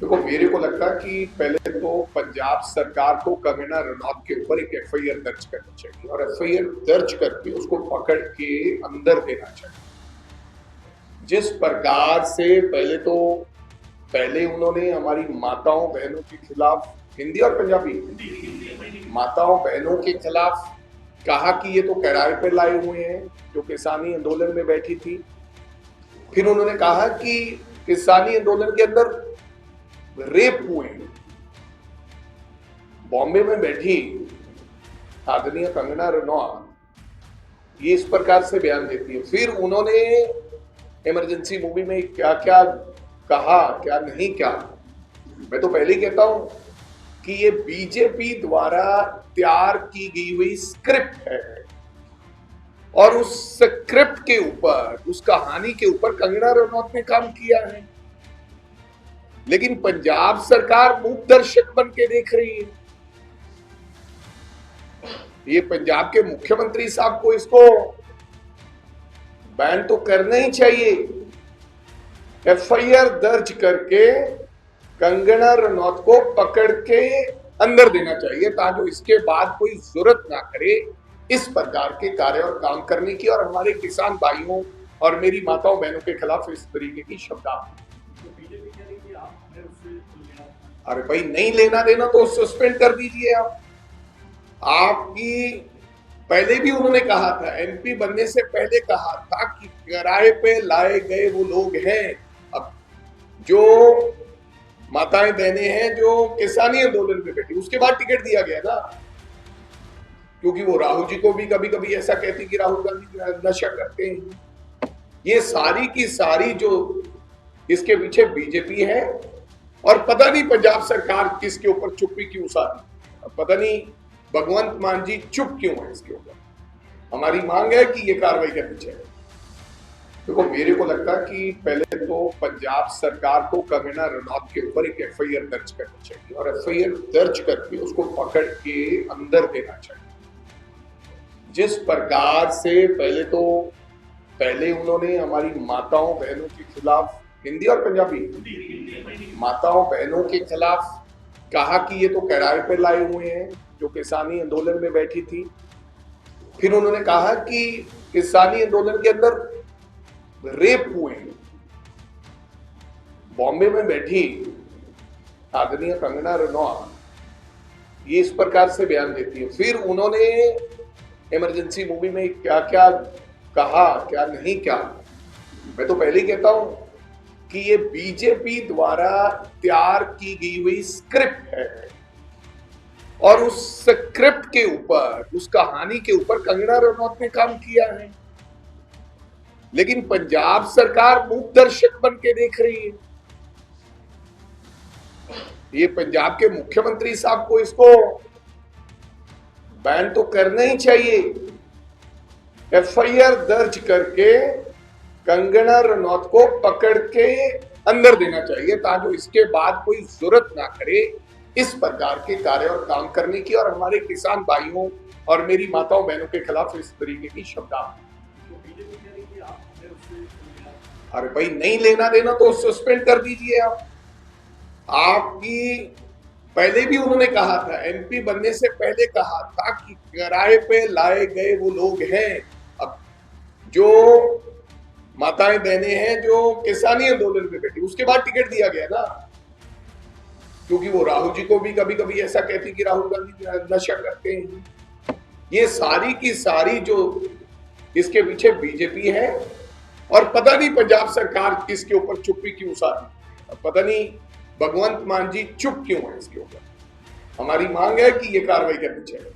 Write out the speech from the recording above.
देखो, मेरे को लगता है कि पहले तो पंजाब सरकार को कंगना रनौत के ऊपर एक एफआईआर दर्ज करनी चाहिए और एफआईआर दर्ज करके उसको पकड़ के अंदर देना चाहिए। जिस प्रकार से पहले उन्होंने हमारी माताओं बहनों के खिलाफ, हिंदी और पंजाबी, माताओं बहनों के खिलाफ कहा कि ये तो किराए पे लाए हुए हैं जो किसानी आंदोलन में बैठी थी। फिर उन्होंने कहा कि किसानी आंदोलन के अंदर रेप हुए। बॉम्बे में बैठी आदरणीय कंगना रनौत ये इस प्रकार से बयान देती है। फिर उन्होंने इमरजेंसी मूवी में क्या क्या कहा, क्या नहीं क्या। मैं तो पहले ही कहता हूं कि ये बीजेपी द्वारा तैयार की गई हुई स्क्रिप्ट है और उस स्क्रिप्ट के ऊपर, उस कहानी के ऊपर कंगना रनौत ने काम किया है। लेकिन पंजाब सरकार मूक दर्शक बन के देख रही है। ये पंजाब के मुख्यमंत्री साहब को इसको बैन तो करना ही चाहिए। एफआईआर दर्ज करके कंगना रनौत को पकड़ के अंदर देना चाहिए ताकि इसके बाद कोई जरूरत ना करे इस प्रकार के कार्य और काम करने की और हमारे किसान भाइयों और मेरी माताओं बहनों के खिलाफ इस तरीके की शब्दावली। अरे भाई, नहीं लेना देना तो सस्पेंड कर दीजिए आप। आपकी पहले भी उन्होंने कहा था, एमपी बनने से पहले कहा था कि किराए पे लाए गए वो लोग हैं, अब जो माताएं बहनें हैं जो किसानी आंदोलन में बैठी। उसके बाद टिकट दिया गया ना, क्योंकि वो राहुल जी को भी कभी कभी ऐसा कहती कि राहुल गांधी नशा करते हैं। ये सारी की सारी जो इसके पीछे बीजेपी है और पता नहीं पंजाब सरकार किसके ऊपर चुप्पी क्यों साधी, पता नहीं भगवंत मान जी चुप क्यों है इसके ऊपर। हमारी मांग है कि ये कार्रवाई करनी चाहिए। देखो, मेरे को लगता है कि पहले तो पंजाब सरकार को कंगना रनौत के ऊपर एक एफआईआर दर्ज करनी चाहिए और एफआईआर दर्ज करके उसको पकड़ के अंदर देना चाहिए। जिस प्रकार से पहले उन्होंने हमारी माताओं बहनों के खिलाफ, हिंदी और पंजाबी, माताओं बहनों के खिलाफ कहा कि ये तो किराए पे लाए हुए हैं जो किसानी आंदोलन में बैठी थी। फिर उन्होंने कहा कि किसानी आंदोलन के अंदर रेप हुए। बॉम्बे में बैठी आदरणीय कंगना रनौत ये इस प्रकार से बयान देती है। फिर उन्होंने इमरजेंसी मूवी में क्या क्या कहा, क्या नहीं क्या। मैं तो पहले ही कहता हूं कि ये बीजेपी द्वारा तैयार की गई हुई स्क्रिप्ट है और उस स्क्रिप्ट के ऊपर, उस कहानी के ऊपर कंगना रनौत ने काम किया है। लेकिन पंजाब सरकार मूक दर्शक बन के देख रही है। ये पंजाब के मुख्यमंत्री साहब को इसको बैन तो करना ही चाहिए। एफआईआर दर्ज करके कंगना रनौत को पकड़ के अंदर देना चाहिए ताकि इसके बाद कोई जरूरत ना करे इस प्रकार के कार्य और काम करने की और हमारे किसान भाइयों और मेरी माताओं बहनों के खिलाफ इस तरीके की शब्दावली। अरे भाई, नहीं लेना देना तो सस्पेंड कर दीजिए आप। आपकी पहले भी उन्होंने कहा था, एमपी बनने से पहले कहा था कि किराए पे लाए गए वो लोग हैं, अब जो माताएं बहनें हैं जो किसानी आंदोलन में बैठी। उसके बाद टिकट दिया गया ना, क्योंकि वो राहुल जी को भी कभी कभी ऐसा कहती कि राहुल गांधी नशा करते हैं। ये सारी की सारी जो इसके पीछे बीजेपी है और पता नहीं पंजाब सरकार किसके ऊपर चुप्पी क्यों साधी, पता नहीं भगवंत मान जी चुप क्यों है इसके ऊपर। हमारी मांग है कि ये कार्रवाई करनी चाहिए।